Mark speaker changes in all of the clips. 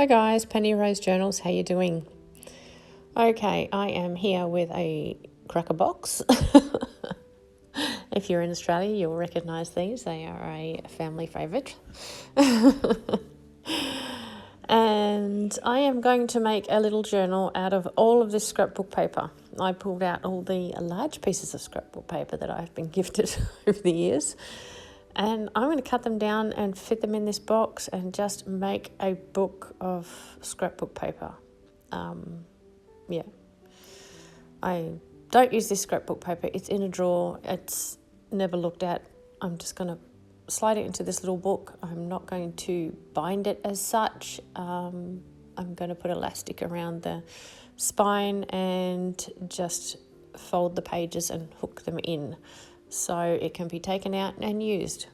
Speaker 1: Hi guys, Penny Rose Journals, how you doing? Okay, I am here with a cracker box. If you're in Australia, you'll recognise these. They are a family favourite. And I am going to make a little journal out of all of this scrapbook paper. I pulled out all the large pieces of scrapbook paper that I've been gifted over the years. And I'm going to cut them down and fit them in this box and just make a book of scrapbook paper. I don't use this scrapbook paper. It's in a drawer. It's never looked at. I'm just going to slide it into this little book. I'm not going to bind it as such. I'm going to put elastic around the spine and just fold the pages and hook them in so it can be taken out and used.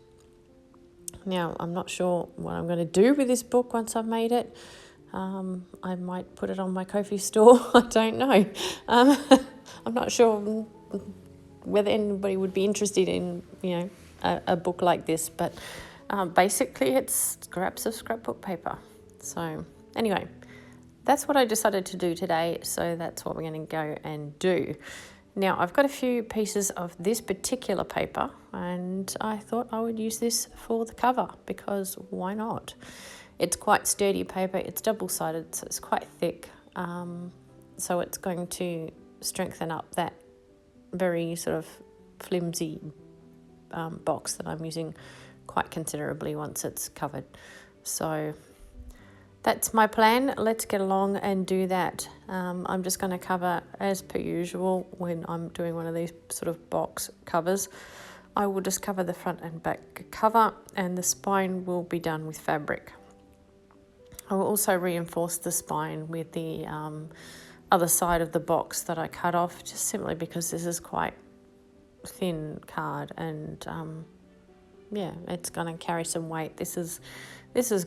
Speaker 1: Now, I'm not sure what I'm going to do with this book once I've made it. I might put it on my Ko-fi store. I don't know. I'm not sure whether anybody would be interested in, a book like this. But basically, it's scraps of scrapbook paper. So anyway, that's what I decided to do today. So that's what we're going to go and do. Now, I've got a few pieces of this particular paper, and I thought I would use this for the cover because why not? It's quite sturdy paper. It's double-sided, so it's quite thick. So it's going to strengthen up that very sort of flimsy box that I'm using quite considerably once it's covered. So that's my plan. Let's get along and do that. I'm just going to cover, as per usual, when I'm doing one of these sort of box covers, I will just cover the front and back cover, and the spine will be done with fabric. I will also reinforce the spine with the other side of the box that I cut off, just simply because this is quite thin card and it's going to carry some weight. This is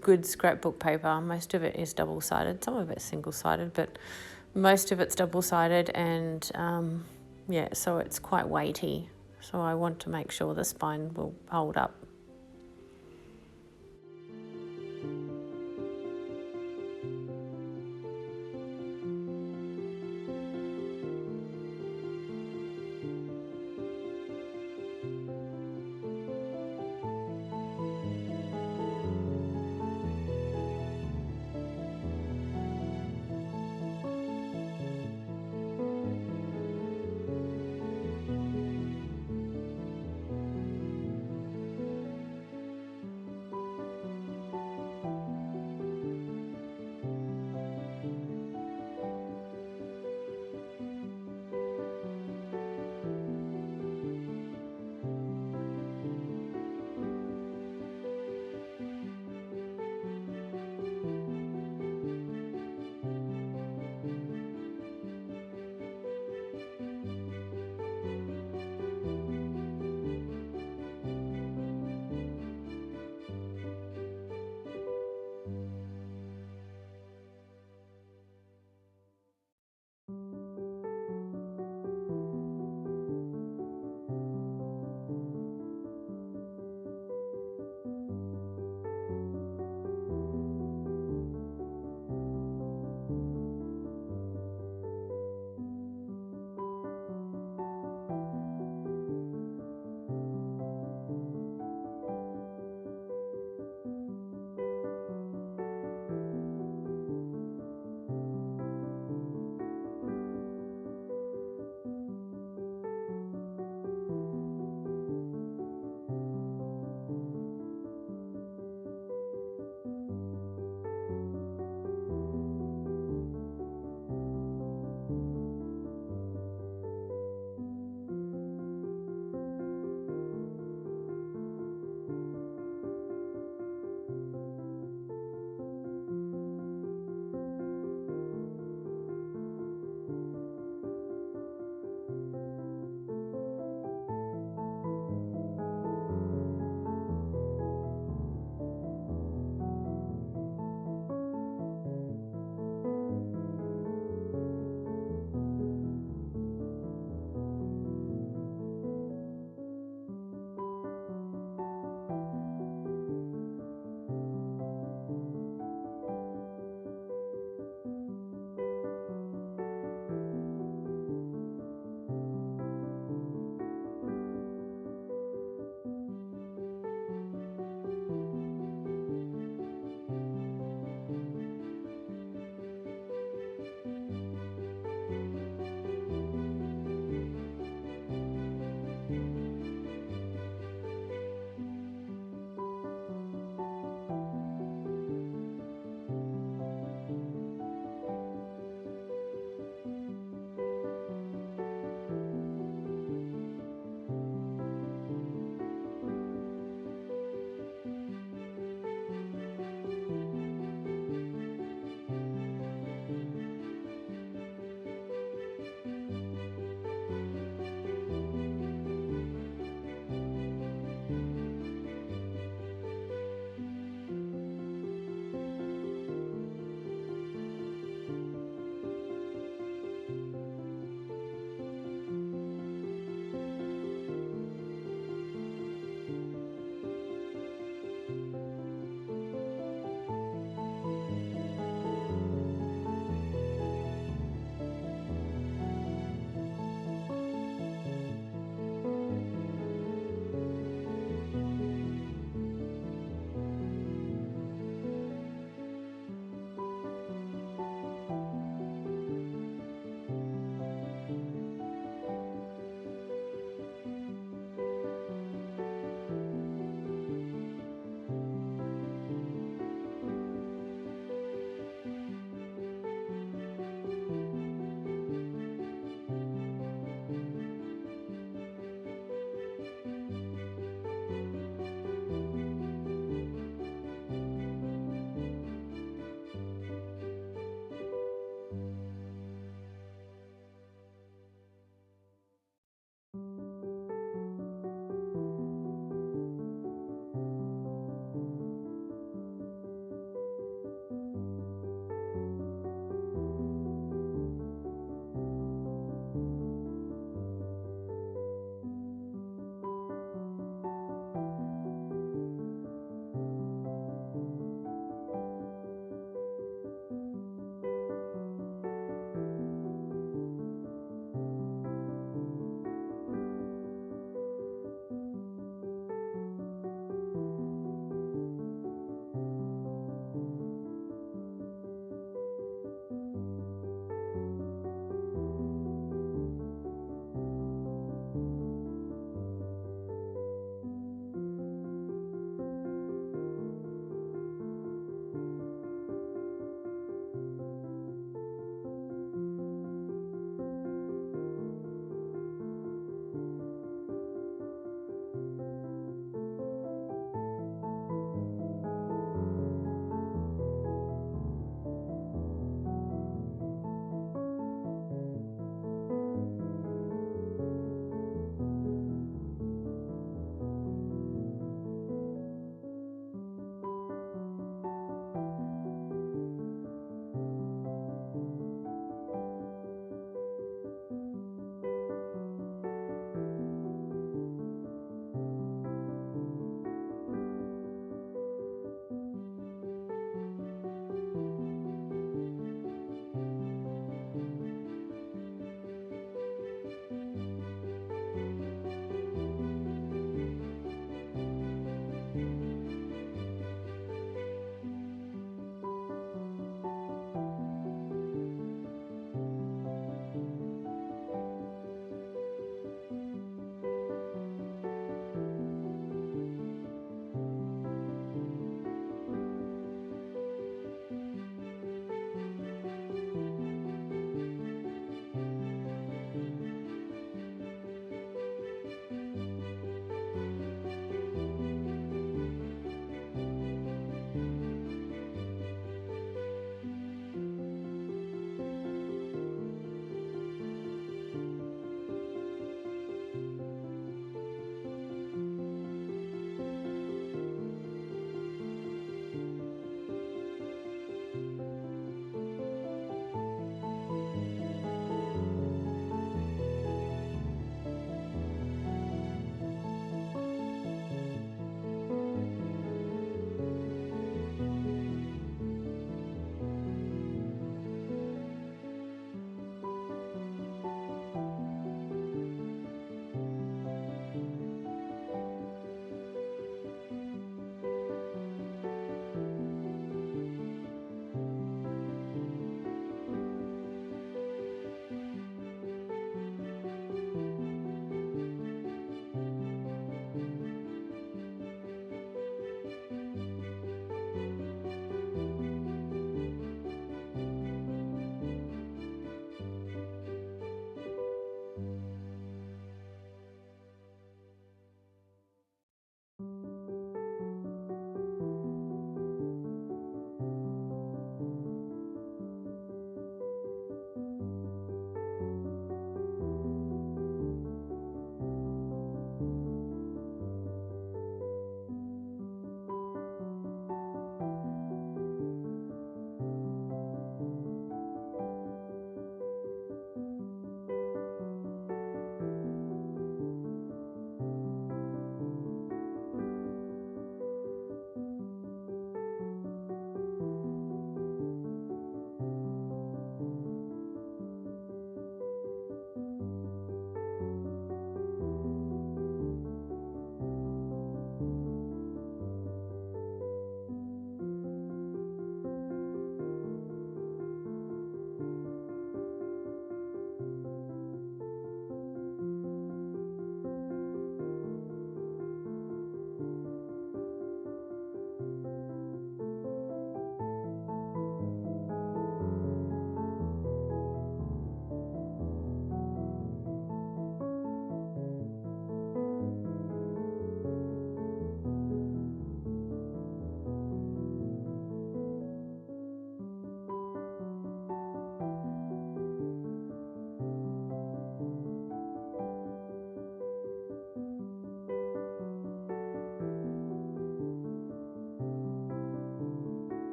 Speaker 1: good scrapbook paper. Most of it is double-sided. Some of it's single-sided, but most of it's double-sided, and so it's quite weighty. So I want to make sure the spine will hold up.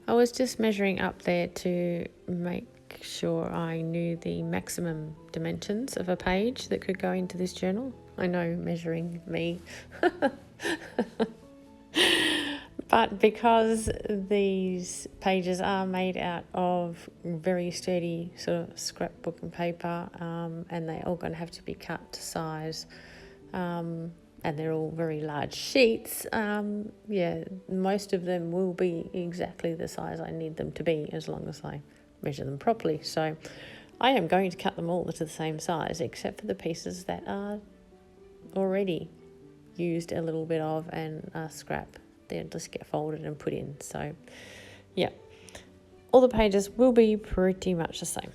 Speaker 1: I was just measuring up there to make sure I knew the maximum dimensions of a page that could go into this journal. I know, measuring me. But because these pages are made out of very sturdy sort of scrapbook and paper, and they're all going to have to be cut to size, and they're all very large sheets, most of them will be exactly the size I need them to be as long as I measure them properly. So I am going to cut them all to the same size, except for the pieces that are already used a little bit of and are scrap. They'll just get folded and put in. So yeah, all the pages will be pretty much the same.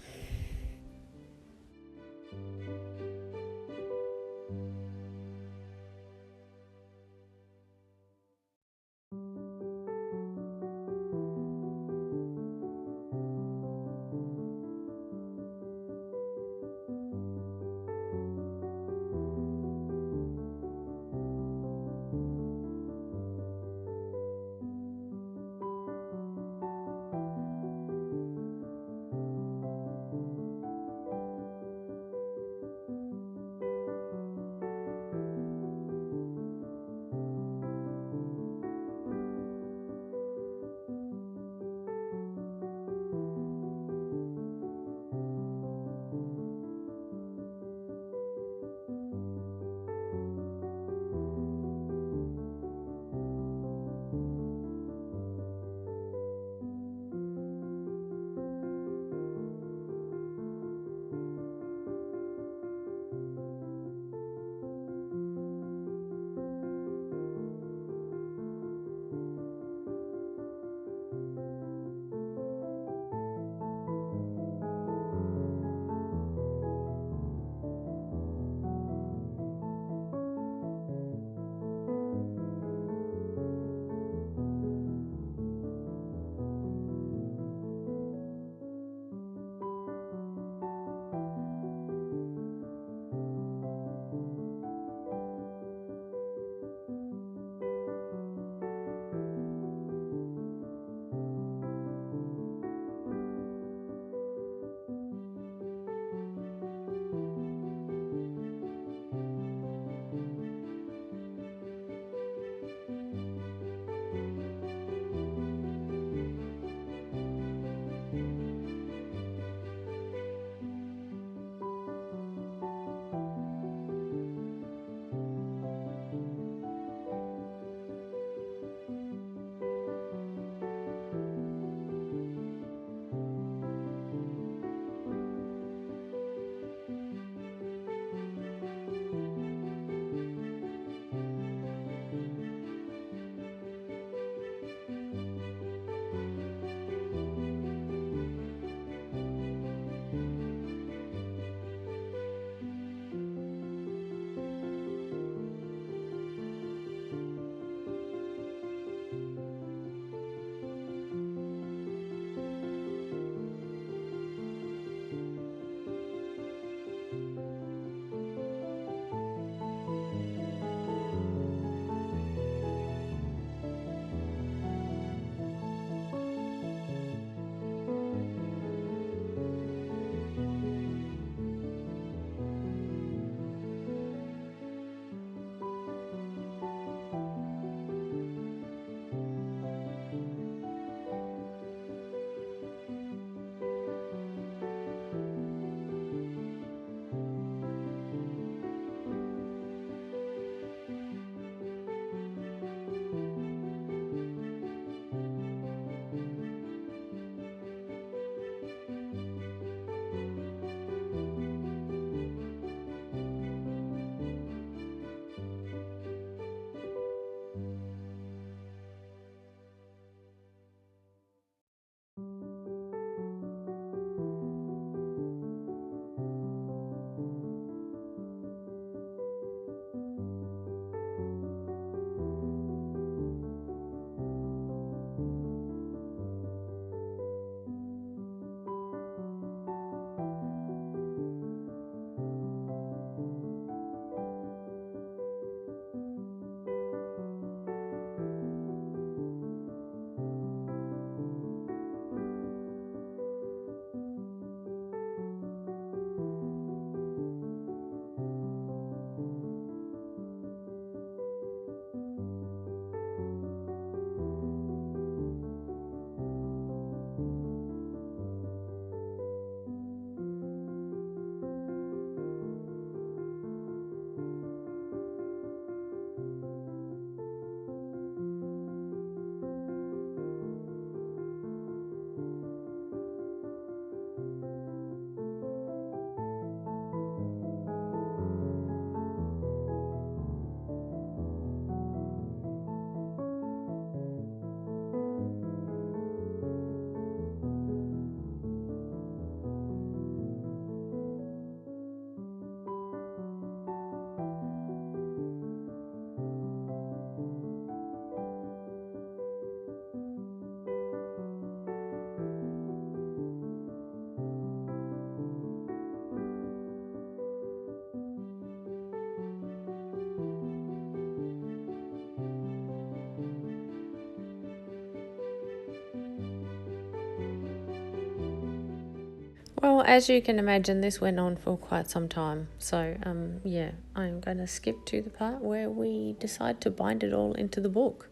Speaker 1: Well, as you can imagine, this went on for quite some time. So, yeah, I'm going to skip to the part where we decide to bind it all into the book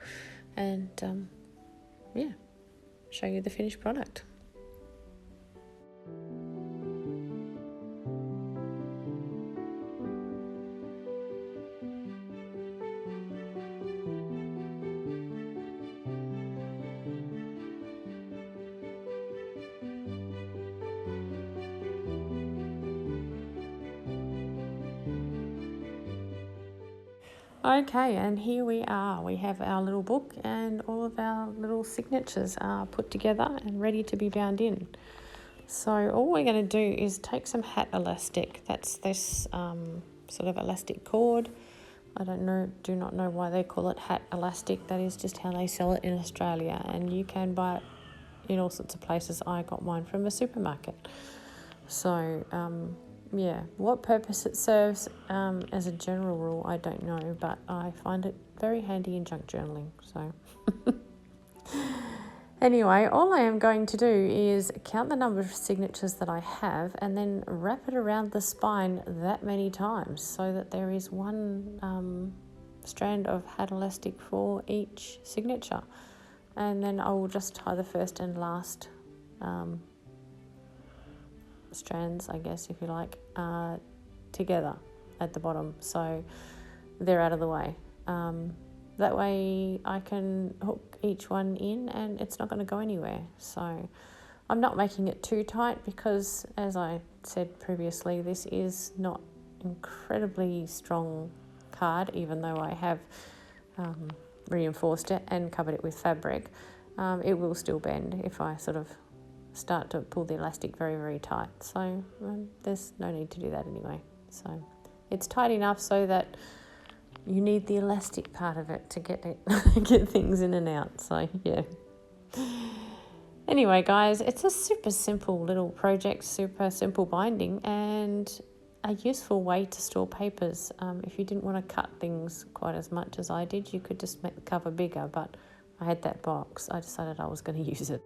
Speaker 1: and, yeah, show you the finished product. Okay, and here we are. We have our little book and all of our little signatures are put together and ready to be bound in. So all we're going to do is take some hat elastic. That's this sort of elastic cord. I do not know why they call it hat elastic. That is just how they sell it in Australia, and you can buy it in all sorts of places. I got mine from a supermarket. So, yeah, what purpose it serves as a general rule, I don't know, but I find it very handy in junk journaling. So, anyway, all I am going to do is count the number of signatures that I have and then wrap it around the spine that many times so that there is one strand of hat elastic for each signature. And then I will just tie the first and last strands, I guess, if you like, together at the bottom, so they're out of the way. That way I can hook each one in and it's not going to go anywhere. So I'm not making it too tight because, as I said previously, this is not incredibly strong card, even though I have reinforced it and covered it with fabric. It will still bend if I sort of start to pull the elastic very, very tight. So there's no need to do that anyway. So it's tight enough so that you need the elastic part of it to get things in and out. So yeah. Anyway, guys, it's a super simple little project, super simple binding, and a useful way to store papers. If you didn't want to cut things quite as much as I did, you could just make the cover bigger, but I had that box. I decided I was going to use it.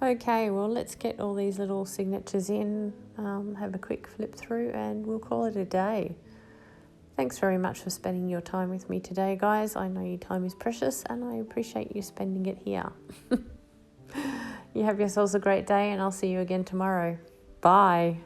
Speaker 1: Okay, well, let's get all these little signatures in, have a quick flip through, and we'll call it a day. Thanks very much for spending your time with me today, guys. I know your time is precious, and I appreciate you spending it here. You have yourselves a great day, and I'll see you again tomorrow. Bye.